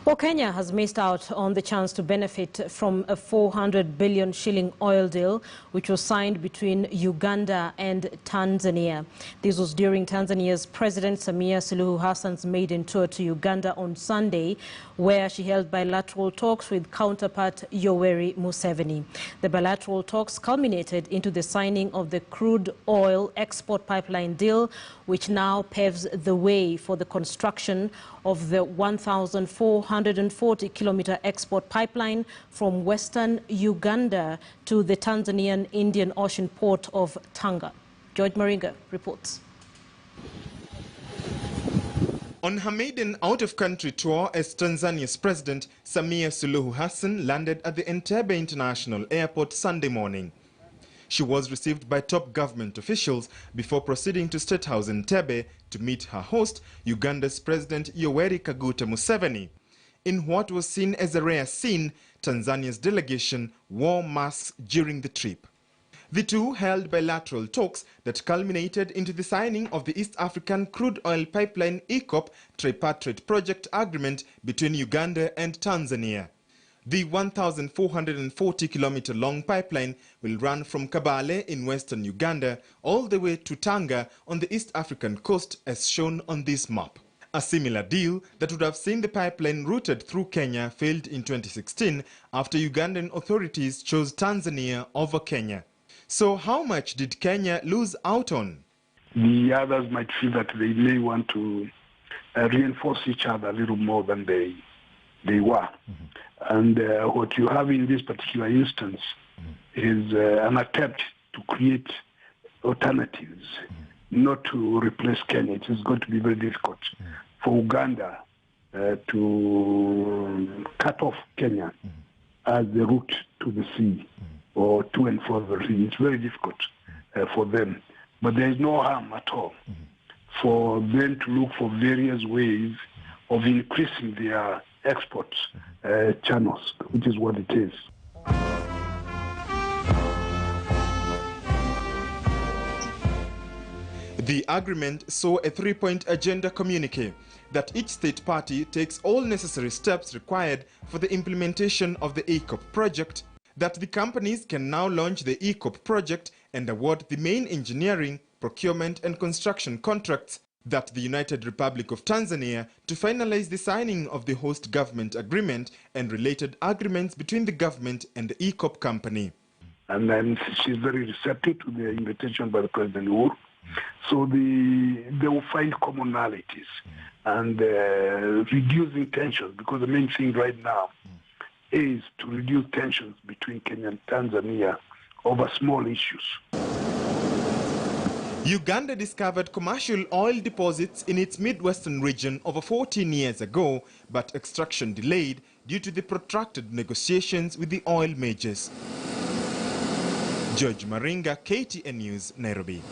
Well, Kenya has missed out on the chance to benefit from a 400 billion shilling oil deal, which was signed between Uganda and Tanzania. This was during Tanzania's President Samia Suluhu Hassan's maiden tour to Uganda on Sunday, where she held bilateral talks with counterpart Yoweri Museveni. The bilateral talks culminated into the signing of the crude oil export pipeline deal, which now paves the way for the construction of the 1,440-kilometer export pipeline from western Uganda to the Tanzanian Indian Ocean port of Tanga. George Maringa reports. On her maiden out-of-country tour as Tanzania's President, Samia Suluhu Hassan landed at the Entebbe International Airport Sunday morning. She was received by top government officials before proceeding to State House in Entebbe to meet her host, Uganda's President Yoweri Kaguta Museveni. In what was seen as a rare scene, Tanzania's delegation wore masks during the trip. The two held bilateral talks that culminated into the signing of the East African Crude Oil Pipeline EACOP tripartite project agreement between Uganda and Tanzania. The 1,440-kilometer-long pipeline will run from Kabale in western Uganda all the way to Tanga on the East African coast as shown on this map. A similar deal that would have seen the pipeline routed through Kenya failed in 2016 after Ugandan authorities chose Tanzania over Kenya. So how much did Kenya lose out on? The others might feel that they may want to reinforce each other a little more than they were. Mm-hmm. And what you have in this particular instance is an attempt to create alternatives, not to replace Kenya. It is going to be very difficult for Uganda to cut off Kenya as the route to the sea or to and from the sea. It's very difficult for them. But there is no harm at all for them to look for various ways of increasing their export channels, which is what it is. The agreement saw a three-point agenda communique that each state party takes all necessary steps required for the implementation of the EACOP project, that the companies can now launch the EACOP project and award the main engineering, procurement and construction contracts, that the United Republic of Tanzania to finalize the signing of the host government agreement and related agreements between the government and the EACOP company. And then she's very receptive to the invitation by the President Uhuru. So they will find commonalities and reducing tensions, because the main thing right now is to reduce tensions between Kenya and Tanzania over small issues. Uganda discovered commercial oil deposits in its Midwestern region over 14 years ago, but extraction delayed due to the protracted negotiations with the oil majors. George Maringa, KTN News, Nairobi.